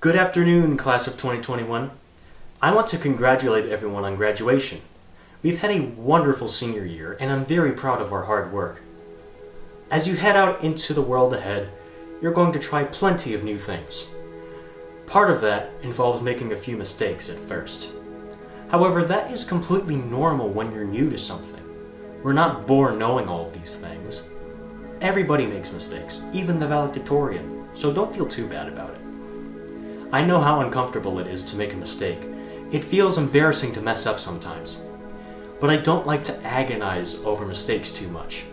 Good afternoon, class of 2021. I want to congratulate everyone on graduation. We've had a wonderful senior year, and I'm very proud of our hard work. As you head out into the world ahead, you're going to try plenty of new things. Part of that involves making a few mistakes at first. However, that is completely normal when you're new to something. We're not born knowing all of these things. Everybody makes mistakes, even the valedictorian, so don't feel too bad about it. I know how uncomfortable it is to make a mistake. It feels embarrassing to mess up sometimes. But I don't like to agonize over mistakes too much.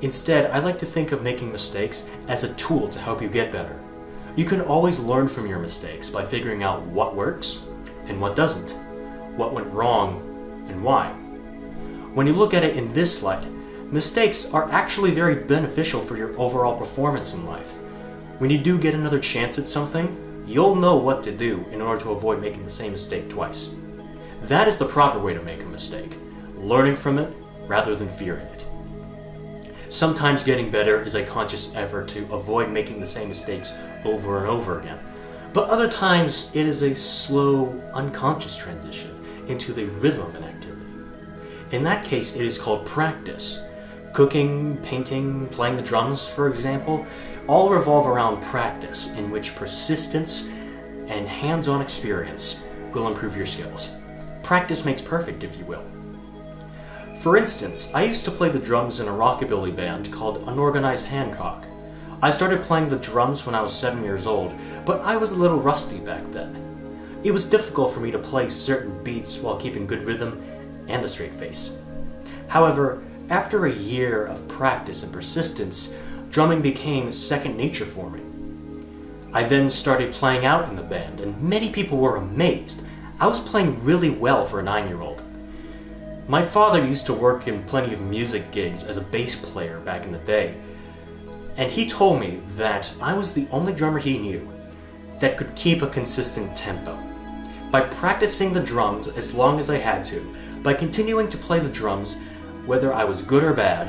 Instead, I like to think of making mistakes as a tool to help you get better. You can always learn from your mistakes by figuring out what works and what doesn't, what went wrong and why. When you look at it in this light, mistakes are actually very beneficial for your overall performance in life. When you do get another chance at something, you'll know what to do in order to avoid making the same mistake twice. That is the proper way to make a mistake, learning from it rather than fearing it. Sometimes getting better is a conscious effort to avoid making the same mistakes over and over again, but other times it is a slow, unconscious transition into the rhythm of an activity. In that case, it is called practice. Cooking, painting, playing the drums, for example, all revolve around practice, in which persistence and hands-on experience will improve your skills. Practice makes perfect, if you will. For instance, I used to play the drums in a rockabilly band called Unorganized Hancock. I started playing the drums when I was 7 years old, but I was a little rusty back then. It was difficult for me to play certain beats while keeping good rhythm and a straight face. However, after a year of practice and persistence, drumming became second nature for me. I then started playing out in the band, and many people were amazed. I was playing really well for a 9-year-old. My father used to work in plenty of music gigs as a bass player back in the day, and he told me that I was the only drummer he knew that could keep a consistent tempo. By practicing the drums as long as I had to, by continuing to play the drums, whether I was good or bad,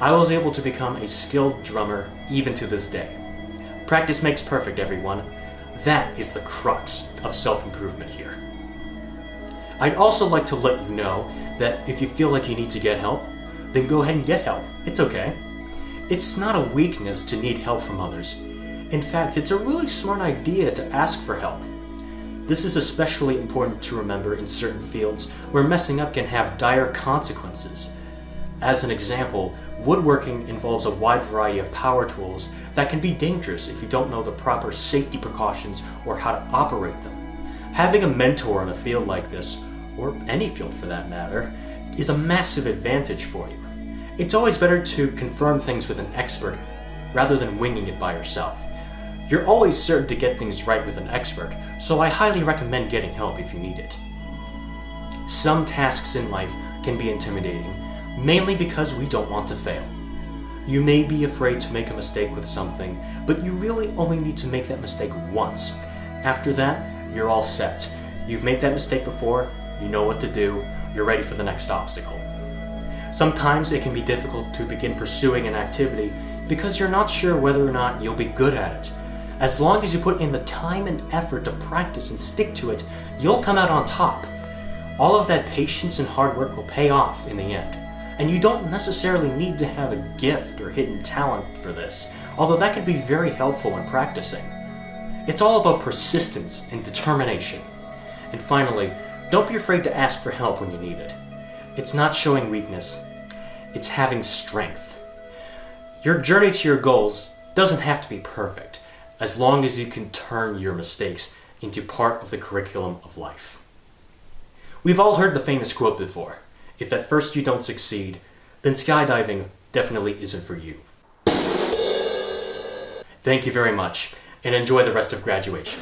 I was able to become a skilled drummer even to this day. Practice makes perfect, everyone. That is the crux of self-improvement here. I'd also like to let you know that if you feel like you need to get help, then go ahead and get help. It's okay. It's not a weakness to need help from others. In fact, it's a really smart idea to ask for help. This is especially important to remember in certain fields where messing up can have dire consequences. As an example, woodworking involves a wide variety of power tools that can be dangerous if you don't know the proper safety precautions or how to operate them. Having a mentor in a field like this, or any field for that matter, is a massive advantage for you. It's always better to confirm things with an expert rather than winging it by yourself. You're always certain to get things right with an expert, so I highly recommend getting help if you need it. Some tasks in life can be intimidating, mainly because we don't want to fail. You may be afraid to make a mistake with something, but you really only need to make that mistake once. After that, you're all set. You've made that mistake before, you know what to do, you're ready for the next obstacle. Sometimes it can be difficult to begin pursuing an activity because you're not sure whether or not you'll be good at it. As long as you put in the time and effort to practice and stick to it, you'll come out on top. All of that patience and hard work will pay off in the end. And you don't necessarily need to have a gift or hidden talent for this, although that can be very helpful when practicing. It's all about persistence and determination. And finally, don't be afraid to ask for help when you need it. It's not showing weakness, it's having strength. Your journey to your goals doesn't have to be perfect, as long as you can turn your mistakes into part of the curriculum of life. We've all heard the famous quote before: if at first you don't succeed, then skydiving definitely isn't for you. Thank you very much, and enjoy the rest of graduation.